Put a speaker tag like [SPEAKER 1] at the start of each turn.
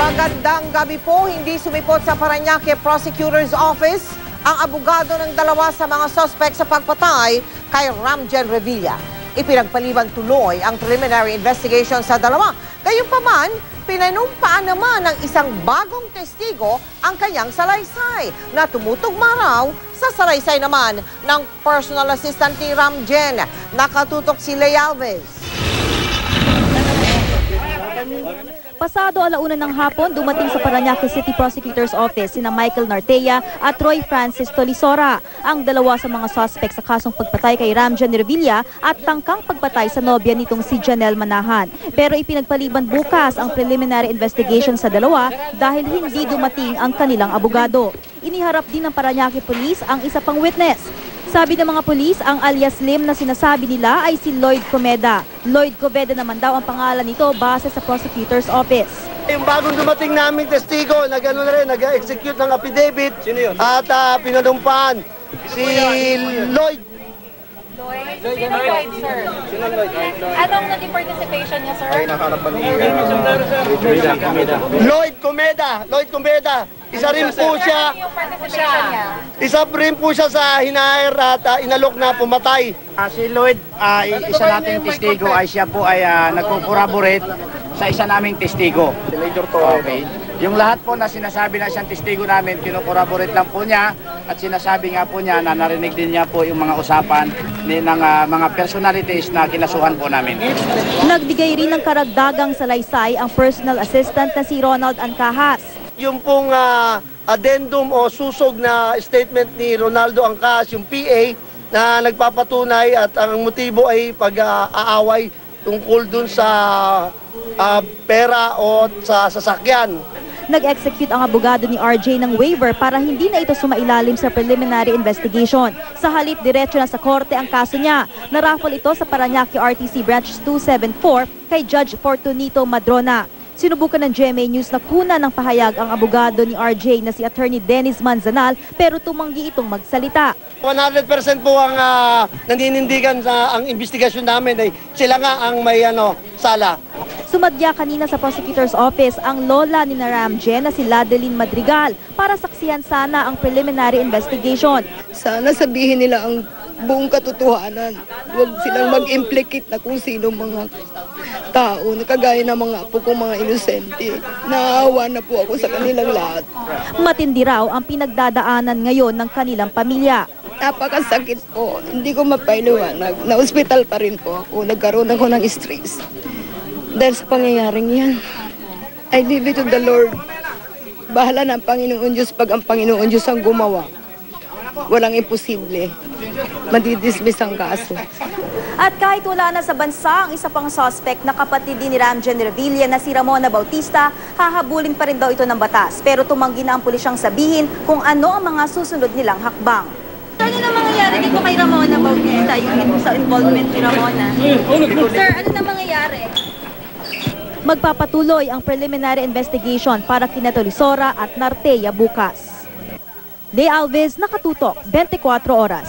[SPEAKER 1] Magandang gabi po. Hindi sumipot sa Parañaque Prosecutor's Office ang abogado ng dalawa sa mga suspect sa pagpatay kay Ramjen Revilla. Ipinagpaliban tuloy ang preliminary investigation sa dalawa. Gayunpaman, pinanumpaan naman ng isang bagong testigo ang kanyang salaysay na tumutugma raw sa salaysay naman ng personal assistant ni Ramjen. Nakatutok si Lay Alves.
[SPEAKER 2] Pasado 1:00 ng hapon, dumating sa Parañaque City Prosecutor's Office sina Michael Nartea at Roy Francis Tolisora, ang dalawa sa mga suspect sa kasong pagpatay kay Ramjen Revilla at tangkang pagpatay sa nobya nitong si Janelle Manahan. Pero ipinagpaliban bukas ang preliminary investigation sa dalawa dahil hindi dumating ang kanilang abogado. Iniharap din ng Parañaque Police ang isa pang witness. Sabi ng mga pulis, ang alias Lim na sinasabi nila ay si Lloyd Comeda. Lloyd Comeda naman daw ang pangalan nito base sa prosecutor's office.
[SPEAKER 3] Yung bagong dumating naming testigo, nag-execute ng affidavit at pinanumpaan si Lloyd.
[SPEAKER 4] Sino Lloyd, sir? Anong naging participation niya, sir?
[SPEAKER 3] Lloyd Comeda. Isa rin po siya.
[SPEAKER 4] Yung participation niya?
[SPEAKER 3] Isa rin po siya sa hinair at inalok na pumatay.
[SPEAKER 5] Si Lloyd, isa nating testigo ay siya po ay nagko-corroborate sa isa naming testigo. Si Major Torre. Okay. Yung lahat po na sinasabi na isang testigo namin, kino-corroborate lang po niya at sinasabi nga po niya na narinig din niya po yung mga usapan ng mga personalities na kinasuhan po namin.
[SPEAKER 2] Nagbigay rin ng karagdagang salaysay ang personal assistant na si Ronald Ancahas.
[SPEAKER 3] Yung pong addendum o susog na statement ni Ronaldo Ancahas, yung PA, na nagpapatunay at ang motibo ay pag-aaway tungkol dun sa pera o sa sasakyan.
[SPEAKER 2] Nag-execute ang abogado ni RJ ng waiver para hindi na ito sumailalim sa preliminary investigation. Sa halip, diretso na sa korte ang kaso niya. Naraffle ito sa Parañaque RTC Branch 274 kay Judge Fortunito Madrona. Sinubukan ng GMA News na kuna ng pahayag ang abogado ni RJ na si Attorney Dennis Manzanal pero tumanggi itong magsalita.
[SPEAKER 3] 100% po ang naninindigan sa ang investigasyon namin ay sila nga ang may sala.
[SPEAKER 2] Sumadya kanina sa prosecutor's office ang lola ni Ramjen na si Ladeline Madrigal para saksihan sana ang preliminary investigation.
[SPEAKER 6] Sana sabihin nila ang buong katotohanan. Huwag silang mag-implicate na kung sino mga tao na kagaya ng mga apo kong mga inosente. Naawa na po ako sa kanilang lahat.
[SPEAKER 2] Matindi raw ang pinagdadaanan ngayon ng kanilang pamilya.
[SPEAKER 6] Napakasakit po. Hindi ko mapailuwanag. Na-hospital pa rin po ako. Nagkaroon ako ng stress. Dahil sa pangyayaring yan, I leave it to the Lord. Bahala na ang Panginoon Diyos pag ang Panginoon Diyos ang gumawa. Walang imposible. Madidismiss ang kaso.
[SPEAKER 2] At kahit wala na sa bansa ang isa pang suspect na kapatid din ni Ramjen Revilla na si Ramona Bautista, hahabulin pa rin daw ito ng batas. Pero tumanggi na ang pulisyang sabihin kung ano ang mga susunod nilang hakbang. Ano na mangyayari dito kay Ramona Bautista, yung sa involvement ni Ramona? Sir, ano na mangyayari? Magpapatuloy ang preliminary investigation para kina Tolisora at Nartea bukas. Lay Alves, nakatutok, 24 oras.